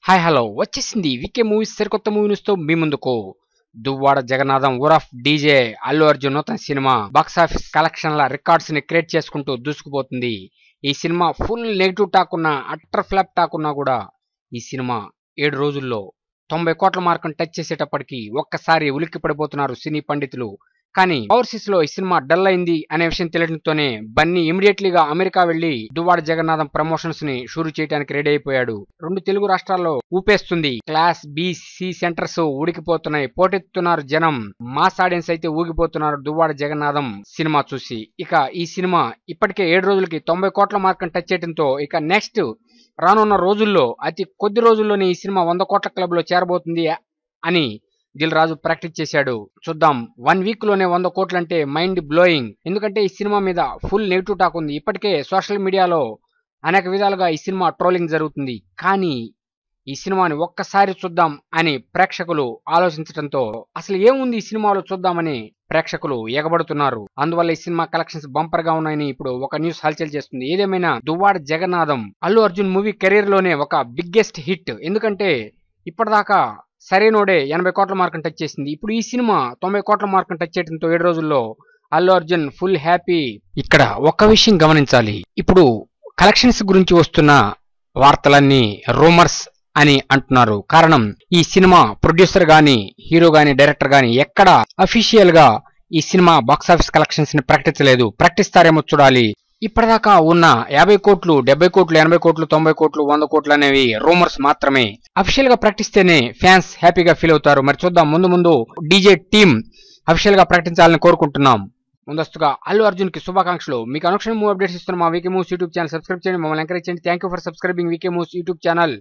Hi hello వచ్చేసింది VK movies సరికొత్త movie news తో మీ ముందుకు. దువ్వాడ జగన్నాథం ఊరఫ్ డీజే అల్లు అర్జున్ నూతన సినిమా బాక్సాఫీస్ కలెక్షన్ల రికార్డ్స్ ని క్రియేట్ చేసుకుంటూ దూసుకుపోతుంది. ఈ సినిమా ఫుల్ నెగిటివ్ టాక్ ఉన్నా, అట్టర్ ఫ్లాప్ టాక్ ఉన్నా కూడా ఈ సినిమా 7 రోజుల్లో 90 కోట్ల మార్కును టచ్ చేసేటప్పటికి ఒక్కసారి ఉలిక్కి పడిపోతున్నారు సినీ పండితులు. కానీ ఓవర్సీస్ లో ఈ సినిమా డల్ అయింది అనే విషయం తెలియడంతోనే బన్నీ ఇమీడియట్లీగా అమెరికా వెళ్లి దువ్వాడ జగన్నాథం ప్రమోషన్స్ ని షురూ చేయడానికి రెడీ అయిపోయాడు. 2 తెలుగు రాష్ట్రాల్లో ఊపేస్తుంది. క్లాస్ బి సి సెంటర్స్ ఉడికిపోతున్నాయి, పోటెత్తుతున్నారు జనం. మాస్ ఆడియన్స్ అయితే ఊగిపోతున్నారు దువ్వాడ జగన్నాథం సినిమా చూసి. ఇక ఈ సినిమా ఇప్పటికే 7 రోజులకి 90 కోట్ల మార్కును టచ్ చేయడంతో ఇక నెక్స్ట్ రానున్న రోజుల్లో అతి కొద్ది రోజుల్లోనే ఈ సినిమా 100 కోట్ల క్లబ్ లో చేరబోతుంది అని దిల్ రాజు ప్రాక్టీస్ చేశాడు. చూద్దాం, 1 వీక్ లోనే 100 కోట్లు అంటే మైండ్ బ్లోయింగ్. ఎందుకంటే ఈ సినిమా మీద ఫుల్ నెగిటివ్ టాక్ ఉంది. ఇప్పటికే సోషల్ మీడియాలో అనేక విధాలుగా ఈ సినిమా ట్రోలింగ్ జరుగుతుంది. కానీ ఈ సినిమాని ఒక్కసారి చూద్దాం అని ప్రేక్షకులు ఆలోచించడంతో అసలు ఏముంది ఈ సినిమాలో చూద్దామని ప్రేక్షకులు ఎగబడుతున్నారు. అందువల్ల ఈ సినిమా కలెక్షన్స్ బంపర్ గా ఉన్నాయని ఇప్పుడు ఒక న్యూస్ హల్చల్ చేస్తుంది. ఏదేమైనా దువ్వాడ జగన్నాథం అల్లు అర్జున్ మూవీ కెరీర్ లోనే ఒక బిగ్గెస్ట్ హిట్. ఎందుకంటే ఇప్పటిదాకా సరైనోడే 80 కోట్ల మార్కును టచ్ చేసింది. ఇప్పుడు ఈ సినిమా 90 కోట్ల మార్కును టచ్ చేయడంతో 7 రోజుల్లో అల్లు అర్జున్ ఫుల్ హ్యాపీ. ఇక్కడ ఒక్క విషయం గమనించాలి. ఇప్పుడు కలెక్షన్స్ గురించి వస్తున్న వార్తలన్నీ రూమర్స్ అని అంటున్నారు. కారణం, ఈ సినిమా ప్రొడ్యూసర్ గాని, హీరో గాని, డైరెక్టర్ గాని ఎక్కడ అఫీషియల్ గా ఈ సినిమా బాక్సాఫీస్ కలెక్షన్స్ ని ప్రకటించలేదు. ప్రకటిస్తారేమో చూడాలి. ఇప్పటిదాకా ఉన్న 50 కోట్లు, 70 కోట్లు, 80 కోట్లు, 90 కోట్లు, 100 కోట్లు అనేవి రూమర్స్ మాత్రమే. అఫీషియల్ గా ప్రకటిస్తేనే ఫ్యాన్స్ హ్యాపీగా ఫీల్ అవుతారు. మరి చూద్దాం, ముందు డీజే టీమ్ అఫీషియల్ గా ప్రకటించాలని కోరుకుంటున్నాం. ముందస్తుగా అల్లు అర్జున్ కి శుభాకాంక్షలు. మీకు అనుక్షణం మూవీ అప్డేట్స్ ఇస్తున్న మా VK movies YouTube channel subscribe చేయండి, మమ్మల్ని ఎంకరేజ్ చేయండి. Thank you for subscribing VK movies YouTube channel.